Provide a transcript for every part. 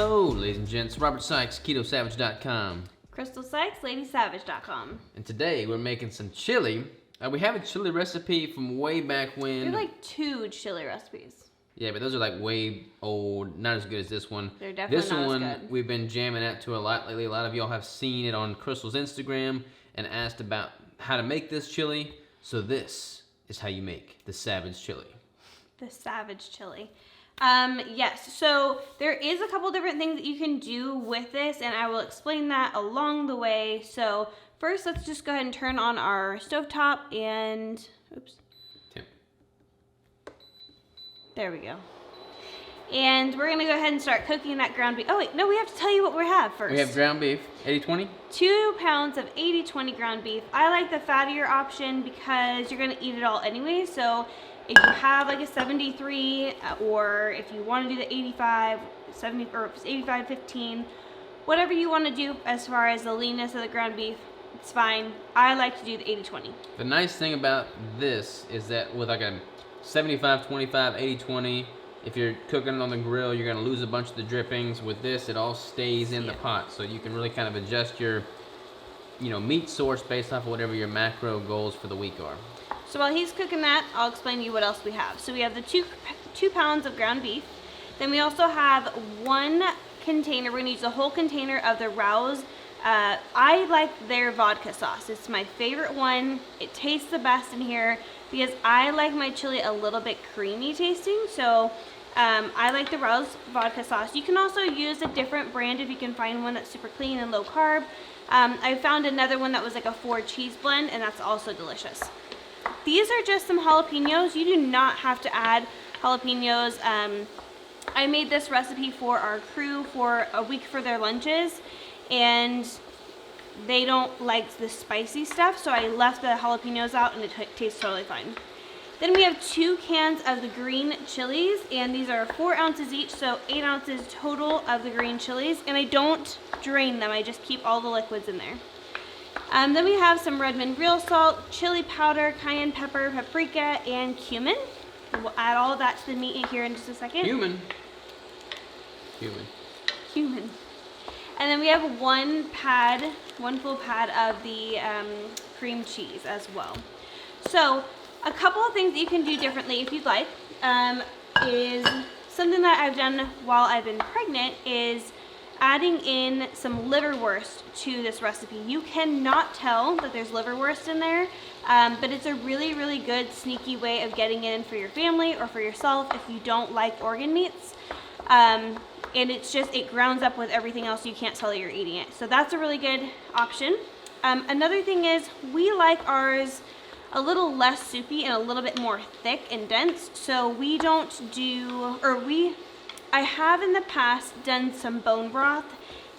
Hello, ladies and gents. Robert Sykes, KetoSavage.com. Crystal Sykes, LadySavage.com. And today we're making some chili. We have a chili recipe from way back when. There are like 2 chili recipes. Yeah, but those are like way old, not as good as this one. They're definitely this not one as good. We've been jamming out to a lot lately. A lot of y'all have seen it on Crystal's Instagram and asked about how to make this chili. So this is how you make the Savage chili. The Savage chili. Yes, so there is a couple different things that you can do with this, and I will explain that along the way. So first, let's just go ahead and turn on our stovetop and, oops. Tim. There we go. And we're gonna go ahead and start cooking that ground beef. Oh wait, no, we have to tell you what we have first. We have ground beef, 80-20. 2 pounds of 80-20 ground beef. I like the fattier option because you're gonna eat it all anyway. So if you have like a 73, or if you want to do the 85, 70, or 85-15, whatever you want to do as far as the leanness of the ground beef, it's fine. I like to do the 80-20. The nice thing about this is that with like a 75-25, 80-20, if you're cooking it on the grill, you're gonna lose a bunch of the drippings. With this, it all stays in the pot, so you can really kind of adjust your, meat source based off of whatever your macro goals for the week are. So while he's cooking that, I'll explain to you what else we have. So we have the 2 pounds of ground beef. Then we also have 1 container. We're gonna use the whole container of the Rouse. I like their vodka sauce. It's my favorite one. It tastes the best in here because I like my chili a little bit creamy tasting. So I like the Rouse vodka sauce. You can also use a different brand if you can find one that's super clean and low carb. I found another one that was like a 4 cheese blend, and that's also delicious. These are just some jalapenos. You do not have to add jalapenos. I made this recipe for our crew for a week for their lunches, and they don't like the spicy stuff, so I left the jalapenos out, and it tastes totally fine. Then we have 2 cans of the green chilies, and these are 4 ounces each, so 8 ounces total of the green chilies, and I don't drain them. I just keep all the liquids in there. Then we have some Redmond real salt, chili powder, cayenne pepper, paprika, and cumin. We'll add all of that to the meat here in just a second. Cumin. And then we have 1 full pad of the cream cheese as well. So a couple of things that you can do differently if you'd like is something that I've done while I've been pregnant is adding in some liverwurst to this recipe. You cannot tell that there's liverwurst in there, but it's a really, really good sneaky way of getting it in for your family or for yourself if you don't like organ meats. And it grounds up with everything else, so you can't tell that you're eating it. So that's a really good option. Another thing is we like ours a little less soupy and a little bit more thick and dense. So we don't do, I have in the past done some bone broth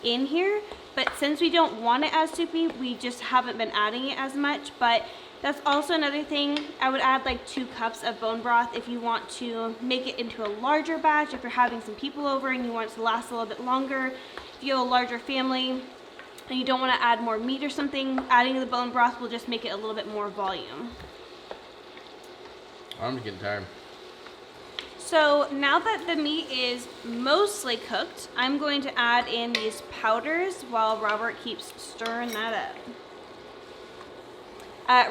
in here, but since we don't want it as soupy, we just haven't been adding it as much. But that's also another thing. I would add like 2 cups of bone broth if you want to make it into a larger batch, if you're having some people over and you want it to last a little bit longer. If you have a larger family and you don't want to add more meat or something, adding the bone broth will just make it a little bit more volume. I'm just getting tired. So now that the meat is mostly cooked, I'm going to add in these powders while Robert keeps stirring that up.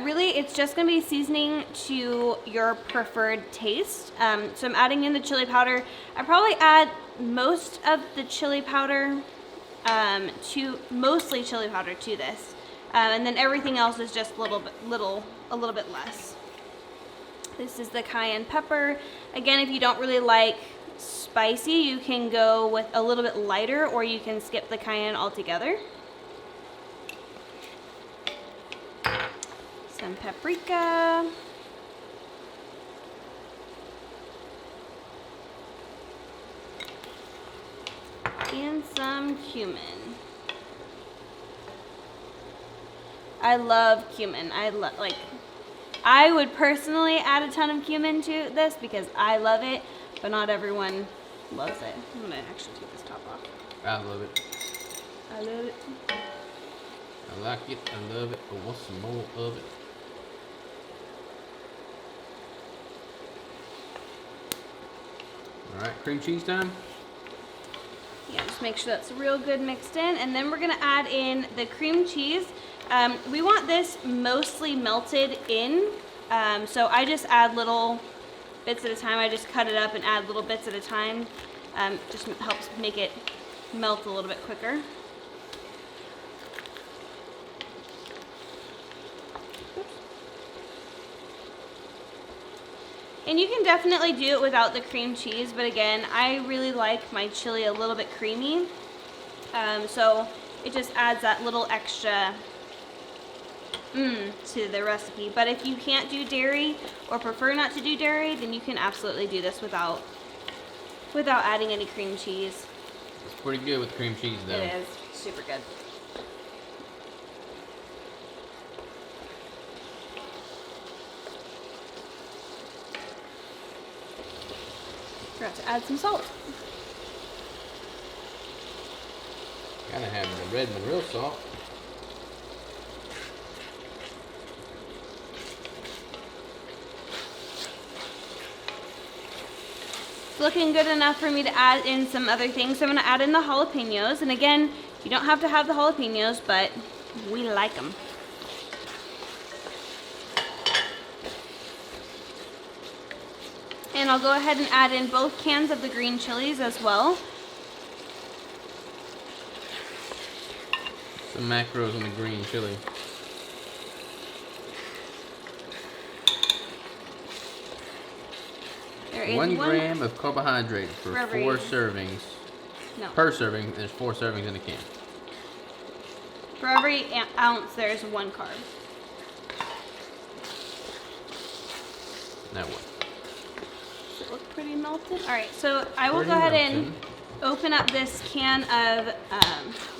Really, it's just going to be seasoning to your preferred taste. So I'm adding in the chili powder. I probably add most of the chili powder mostly chili powder to this, and then everything else is just a little bit less. This is the cayenne pepper. Again, if you don't really like spicy, you can go with a little bit lighter, or you can skip the cayenne altogether. Some paprika. And some cumin. I love cumin. I would personally add a ton of cumin to this because I love it, but not everyone loves it. I'm gonna actually take this top off. I love it. I love it. I like it. I love it. But want some more of it? All right, cream cheese time. Yeah, just make sure that's real good mixed in. And then we're gonna add in the cream cheese. We want this mostly melted in. So I just add little bits at a time. I just cut it up and add little bits at a time. Just helps make it melt a little bit quicker. And you can definitely do it without the cream cheese, but again, I really like my chili a little bit creamy. So it just adds that little extra to the recipe. But if you can't do dairy or prefer not to do dairy, then you can absolutely do this without adding any cream cheese. It's pretty good with cream cheese though. It is super good. Forgot to add some salt. Gotta have the red and real salt. It's looking good enough for me to add in some other things. So I'm gonna add in the jalapenos. And again, you don't have to have the jalapenos, but we like them. And I'll go ahead and add in both cans of the green chilies as well. Some macros on the green chili. There is 1 gram of carbohydrate for 4 every- servings. No. Per serving, there's 4 servings in a can. For every ounce, there's 1 carb. Now what? Does it look pretty melted? All right, so I will Pretty go ahead melted. and open up this can of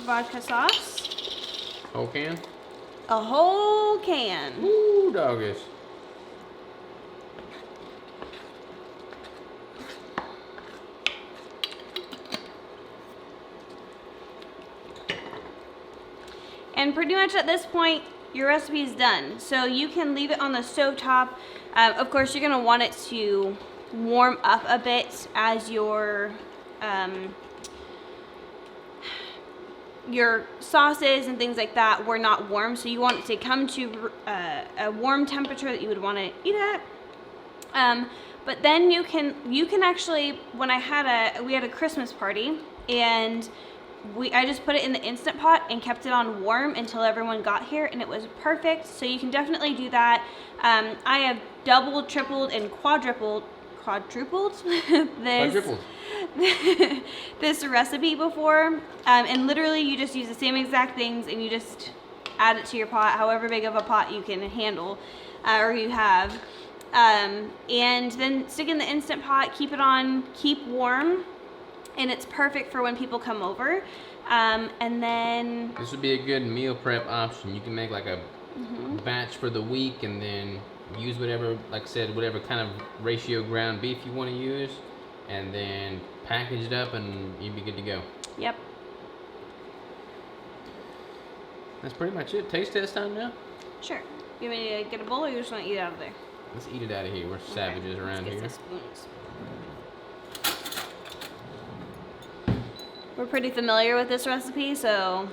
vodka sauce. Whole can? A whole can. Ooh, doggies. And pretty much at this point, your recipe is done. So you can leave it on the stovetop. Of course, you're gonna want it to warm up a bit as your sauces and things like that were not warm. So you want it to come to a warm temperature that you would want to eat at. But then you can actually, when we had a Christmas party, and I just put it in the Instant Pot and kept it on warm until everyone got here, and it was perfect. So you can definitely do that. I have doubled, tripled, and quadrupled this recipe before, and literally you just use the same exact things and you just add it to your pot, however big of a pot you can handle or you have, and then stick in the Instant Pot, keep warm, and it's perfect for when people come over. And then This would be a good meal prep option. You can make like a batch for the week and then use whatever, like I said, whatever kind of ratio ground beef you want to use, and then package it up and you'd be good to go. Yep. That's pretty much it. Taste test time now? Sure. You want me to get a bowl, or you just want to eat it out of there? Let's eat it out of here. We're savages around Let's here. get some spoons. We're pretty familiar with this recipe, so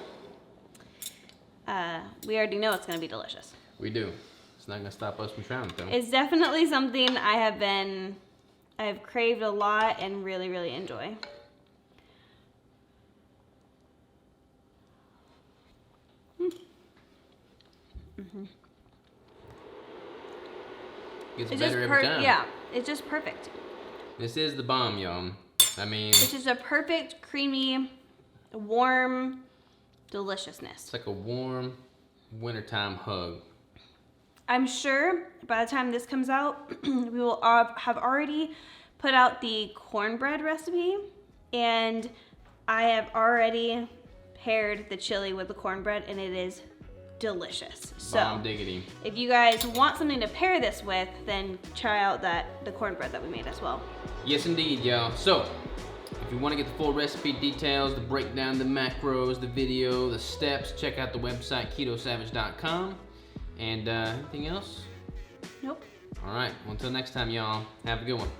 we already know it's going to be delicious. We do. It's not gonna stop us from trying it though. It's definitely something I've craved a lot and really, really enjoy. Gets It's better every time. Yeah, it's just perfect. This is the bomb, y'all. I mean, It's just a perfect, creamy, warm deliciousness. it's like a warm wintertime hug. I'm sure by the time this comes out, we will have already put out the cornbread recipe, and I have already paired the chili with the cornbread, and it is delicious. So Bomb diggity. if you guys want something to pair this with, then try out the cornbread that we made as well. Yes, indeed, y'all. So, if you want to get the full recipe details, the breakdown, the macros, the video, the steps, check out the website ketosavage.com. And anything else? Nope. All right. Well, until next time, y'all. Have a good one.